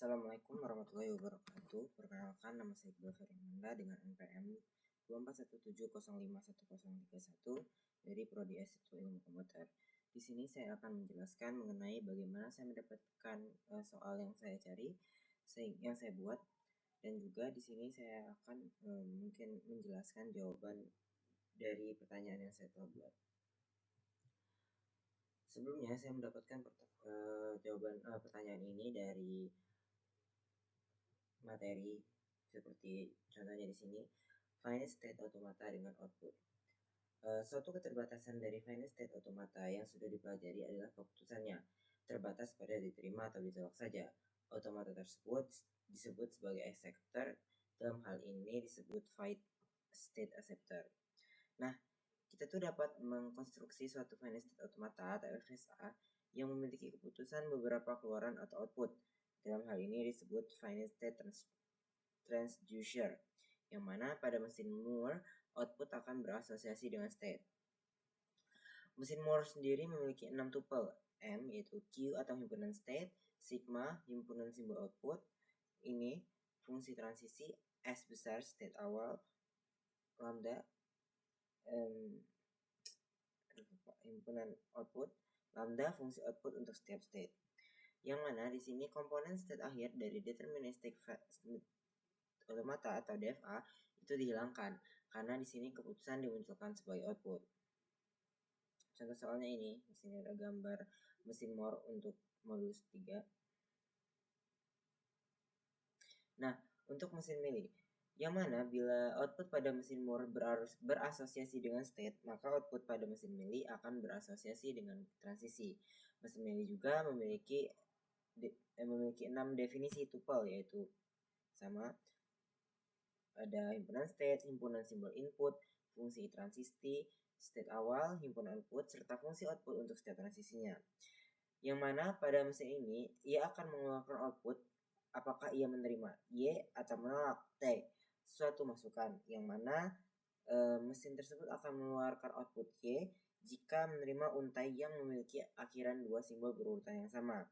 Assalamualaikum warahmatullahi wabarakatuh. Perkenalkan, nama saya Iqbal Fernanda dengan NPM 2417051031 dari Prodi S1 Ilmu Komputer. Di sini saya akan menjelaskan mengenai bagaimana saya mendapatkan soal yang saya cari, yang saya buat, dan juga di sini saya akan mungkin menjelaskan jawaban dari pertanyaan yang saya telah buat. Sebelumnya saya mendapatkan jawaban pertanyaan ini dari materi seperti contohnya di sini, finite state automata dengan output. Suatu keterbatasan dari finite state automata yang sudah dipelajari adalah keputusannya terbatas pada diterima atau ditolak saja. Automata tersebut disebut sebagai acceptor. Dalam hal ini disebut finite state acceptor. Nah, kita tuh dapat mengkonstruksi suatu finite state automata atau FSA yang memiliki keputusan beberapa keluaran atau output. Dalam hal ini disebut finite state transducer, yang mana pada mesin Moore output akan berasosiasi dengan state. Mesin Moore sendiri memiliki 6 tuple M, yaitu Q atau himpunan state, sigma himpunan simbol output, ini fungsi transisi, S besar state awal, lambda himpunan output, lambda fungsi output untuk setiap state. Yang mana di sini komponen state akhir dari deterministic automata atau DFA itu dihilangkan karena di sini keputusan dimunculkan sebagai output. Contoh soalnya ini, di sini ada gambar mesin Moore untuk modulus 3. Nah, untuk mesin Mealy, yang mana bila output pada mesin Moore berasosiasi dengan state, maka output pada mesin Mealy akan berasosiasi dengan transisi. Mesin Mealy juga memiliki 6 definisi tuple, yaitu sama ada himpunan state, himpunan simbol input, fungsi transisi, state awal, himpunan output, serta fungsi output untuk setiap transisinya. Yang mana pada mesin ini, ia akan mengeluarkan output apakah ia menerima Y atau menolak T, suatu masukan. Yang mana mesin tersebut akan mengeluarkan output Y jika menerima untai yang memiliki akhiran 2 simbol berurutan yang sama.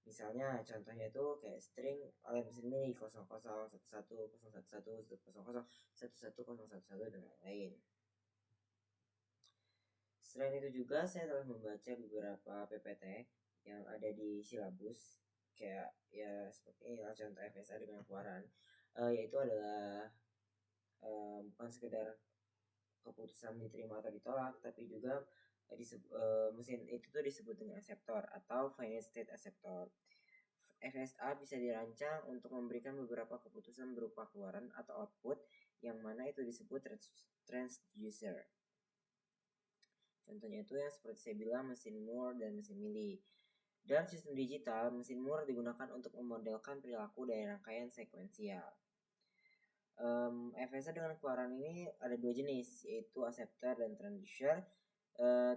Misalnya contohnya itu kayak string oleh mesin Mealy 0011111000111111 dan lain-lain. Selain itu juga saya telah membaca beberapa PPT yang ada di silabus, kayak ya seperti inilah contoh FSA dengan keluaran, yaitu adalah bukan sekedar keputusan diterima atau ditolak, tapi juga mesin itu tuh disebut dengan acceptor atau finite state acceptor. FSA bisa dirancang untuk memberikan beberapa keputusan berupa keluaran atau output, yang mana itu disebut transducer. Contohnya itu yang seperti saya bilang, mesin Moore dan mesin Mealy. Dalam sistem digital, mesin Moore digunakan untuk memodelkan perilaku dari rangkaian sekuensial. FSA dengan keluaran ini ada 2 jenis, yaitu acceptor dan transducer.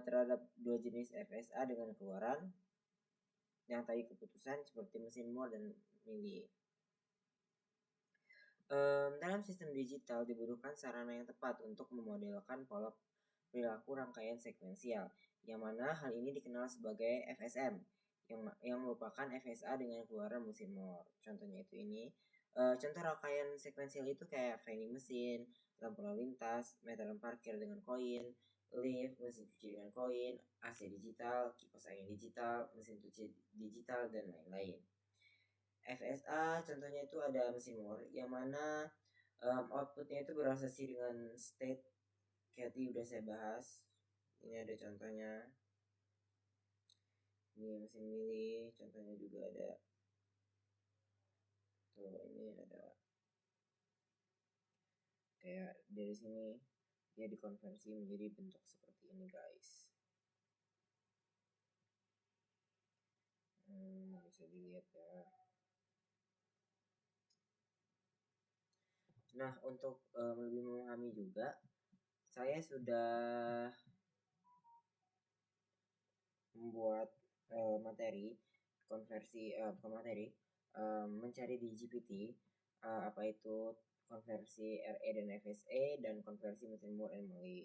Terhadap 2 jenis FSA dengan keluaran yang tadi keputusan seperti mesin Moore dan Mealy. Dalam sistem digital dibutuhkan sarana yang tepat untuk memodelkan pola perilaku rangkaian sekuensial, yang mana hal ini dikenal sebagai FSM, yang merupakan FSA dengan keluaran mesin Moore. Contohnya itu ini. Contoh rangkaian sekuensial itu kayak vending mesin, lampu lalu lintas, meteran parkir dengan koin, lift, mesin cuci dengan koin, AC digital, kipas angin digital, mesin cuci digital, dan lain-lain. FSA contohnya itu ada mesin Moore, yang mana outputnya itu berasosiasi dengan state, kayak tadi udah saya bahas. Ini ada contohnya. Ini mesin Mealy, contohnya juga ada. Tuh, ini ada. Kayak dari sini dia dikonversi menjadi bentuk seperti ini, guys. Bisa dilihat ya. Nah, untuk lebih memahami juga, saya sudah membuat materi konversi mencari di GPT apa itu konversi RE dan FSA dan konversi mesin Moore and Mealy.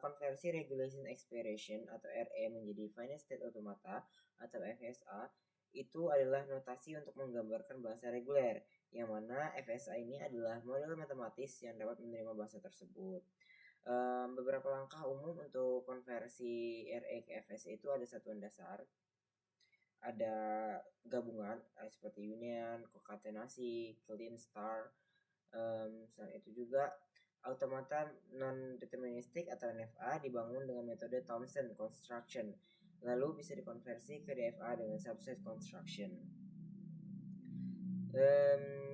Konversi regulation expression atau RE menjadi finite state automata atau FSA itu adalah notasi untuk menggambarkan bahasa reguler, yang mana FSA ini adalah model matematis yang dapat menerima bahasa tersebut. Beberapa langkah umum untuk konversi RE ke FSA itu ada satuan dasar, ada gabungan seperti union, konkatenasi, clean star. Selain itu juga automata non-deterministik atau NFA dibangun dengan metode Thomson construction, lalu bisa dikonversi ke DFA dengan subset construction.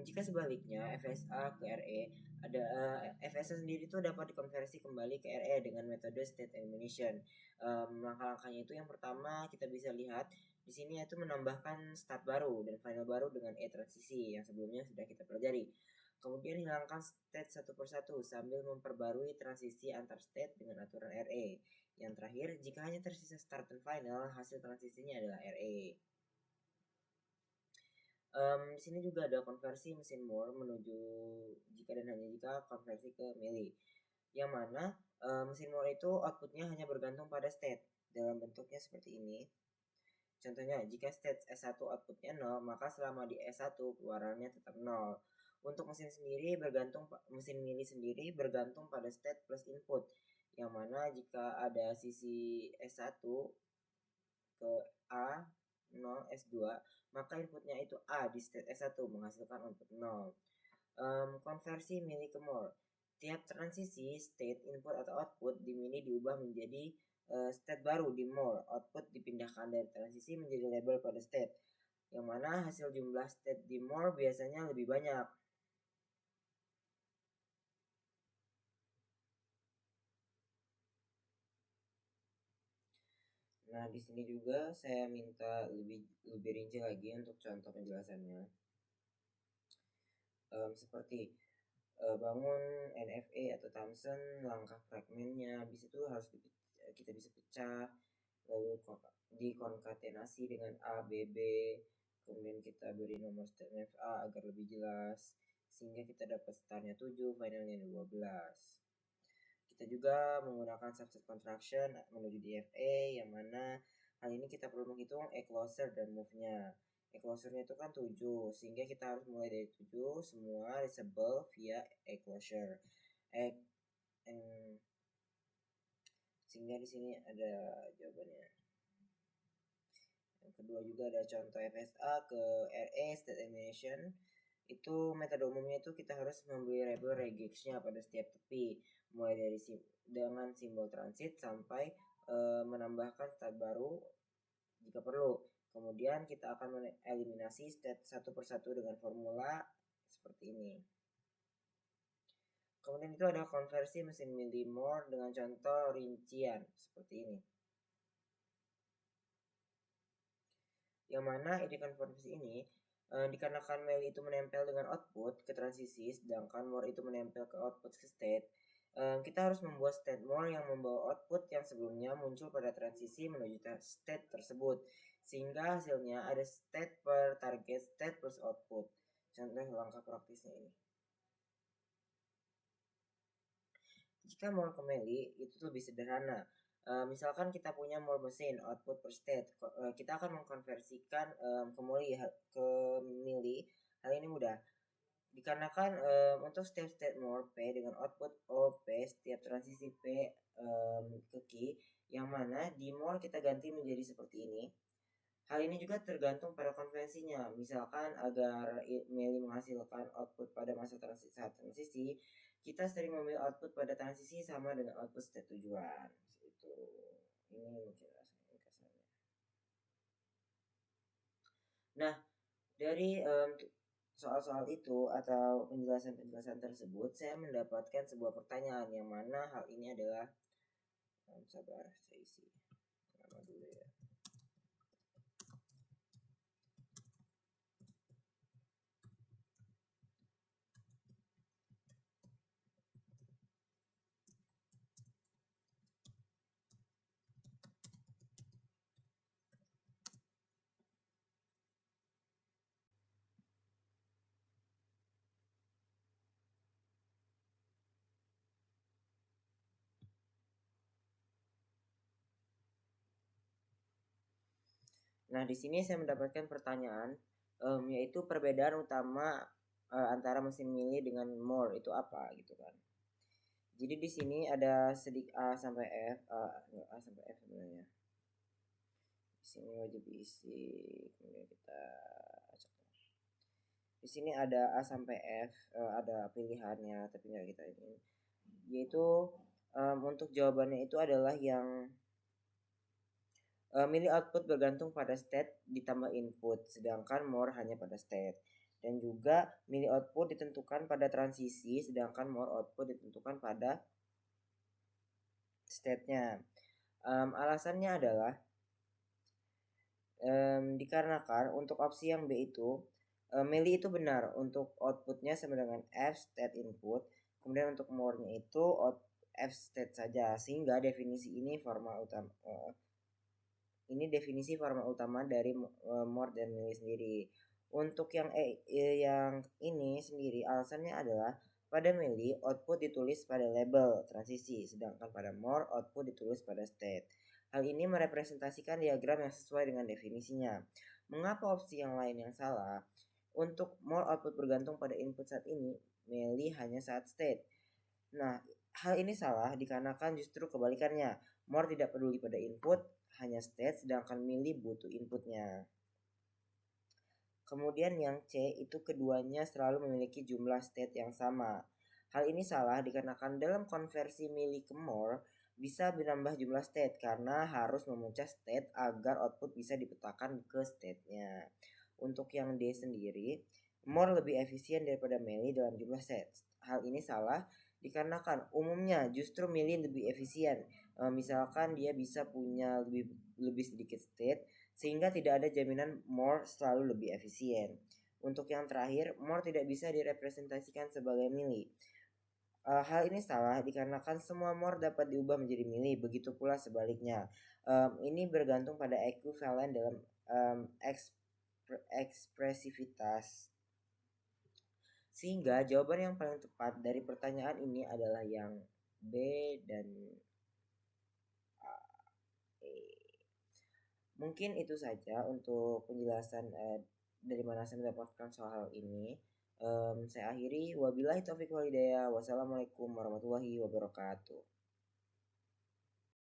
Jika sebaliknya FSA ke RE, ada FSA sendiri itu dapat dikonversi kembali ke RE dengan metode state elimination. Langkah-langkahnya itu yang pertama kita bisa lihat di sini yaitu menambahkan start baru dan final baru dengan E transisi yang sebelumnya sudah kita pelajari. Kemudian hilangkan state satu persatu sambil memperbarui transisi antar state dengan aturan RE. Yang terakhir, jika hanya tersisa start dan final, hasil transisinya adalah RE. Di sini juga ada konversi mesin Moore menuju jika dan hanya jika konversi ke milli, yang mana mesin Moore itu outputnya hanya bergantung pada state dalam bentuknya seperti ini. Contohnya, jika state S1 outputnya 0, maka selama di S1 keluarannya tetap 0. Untuk mesin milli sendiri bergantung pada state plus input, yang mana jika ada sisi S1 ke A 0 S2, maka inputnya itu A di state S1 menghasilkan output 0. Konversi milli ke Moore. Tiap transisi state input atau output di milli diubah menjadi state baru di Moore. Output dipindahkan dari transisi menjadi label pada state, yang mana hasil jumlah state di Moore biasanya lebih banyak. Nah, di sini juga saya minta lebih rinci lagi untuk contoh penjelasannya. Seperti bangun NFA atau Thomson, langkah fragmennya habis itu harus kita bisa pecah, lalu dikonkatenasi dengan A, B, B, kemudian kita beri nomor state NFA agar lebih jelas, sehingga kita dapat startnya 7, finalnya 12. Kita juga menggunakan subset contraction menuju DFA, yang mana hal ini kita perlu menghitung E-closure dan move-nya. E-closure-nya itu kan 7, sehingga kita harus mulai dari 7 semua reachable via E-closure. Sehingga di sini ada jawabannya. Yang kedua juga ada contoh FSA ke RE state elimination. Itu metode umumnya itu kita harus memberi label regex-nya pada setiap tepi, mulai dari dengan simbol transit sampai menambahkan state baru jika perlu. Kemudian kita akan mengeliminasi state satu persatu dengan formula seperti ini. Kemudian itu ada konversi mesin milli Moore dengan contoh rincian seperti ini. Yang mana ide konversi ini dikarenakan milli itu menempel dengan output ke transisi, sedangkan Moore itu menempel ke output ke state, kita harus membuat state Moore yang membawa output yang sebelumnya muncul pada transisi menuju state tersebut, sehingga hasilnya ada state per target state plus output. Contoh langkah praktisnya ini. Jika Moore ke milli itu lebih sederhana. Misalkan kita punya Moore mesin output per state, kita akan mengkonversikan ke milli. Hal ini mudah dikarenakan untuk state Moore P dengan output OP setiap transisi P ke Q, yang mana di Moore kita ganti menjadi seperti ini. Hal ini juga tergantung pada konvensinya. Misalkan agar milli menghasilkan output pada masa saat transisi, kita sering memilih output pada transisi sama dengan output state tujuan. Itu ini mungkin ringkasannya. Nah, dari soal-soal itu atau penjelasan-penjelasan tersebut, saya mendapatkan sebuah pertanyaan yang mana hal ini adalah sabar, saya isi nama dulu ya. Nah, di sini saya mendapatkan pertanyaan, yaitu perbedaan utama antara mesin milih dengan more itu apa gitu kan. Jadi di sini ada sedikit A sampai F, enggak, A sampai F sebenarnya. Di sini wajib diisi, kemudian kita acak. Di sini ada A sampai F, ada pilihannya, tapi nggak kita ini. Yaitu untuk jawabannya itu adalah yang milih output bergantung pada state ditambah input, sedangkan more hanya pada state. Dan juga milih output ditentukan pada transisi, sedangkan more output ditentukan pada state-nya. Alasannya adalah dikarenakan untuk opsi yang B itu milih itu benar untuk outputnya sama dengan F state input, kemudian untuk more-nya itu F state saja, sehingga definisi ini definisi formal utama dari more dan milih sendiri. Untuk yang yang ini sendiri alasannya adalah pada milih output ditulis pada label transisi, sedangkan pada more output ditulis pada state. Hal ini merepresentasikan diagram yang sesuai dengan definisinya. Mengapa opsi yang lain yang salah? Untuk more output bergantung pada input saat ini, milih hanya saat state. Nah, hal ini salah dikarenakan justru kebalikannya. More tidak peduli pada input, hanya state, sedangkan milih butuh inputnya. Kemudian yang C itu keduanya selalu memiliki jumlah state yang sama. Hal ini salah dikarenakan dalam konversi milih ke more bisa menambah jumlah state karena harus memecah state agar output bisa dipetakan ke state-nya. Untuk yang D sendiri, more lebih efisien daripada milih dalam jumlah state. Hal ini salah dikarenakan umumnya justru milih lebih efisien. Misalkan dia bisa punya lebih sedikit state sehingga tidak ada jaminan more selalu lebih efisien. Untuk yang terakhir, more tidak bisa direpresentasikan sebagai milih. Hal ini salah dikarenakan semua more dapat diubah menjadi milih, begitu pula sebaliknya. Ini bergantung pada ekuivalen dalam ekspresivitas. Sehingga jawaban yang paling tepat dari pertanyaan ini adalah yang B dan A. Mungkin itu saja untuk penjelasan dari mana saya mendapatkan soal ini. Saya akhiri. Wabillahi taufiq walhidayah. Wassalamualaikum warahmatullahi wabarakatuh.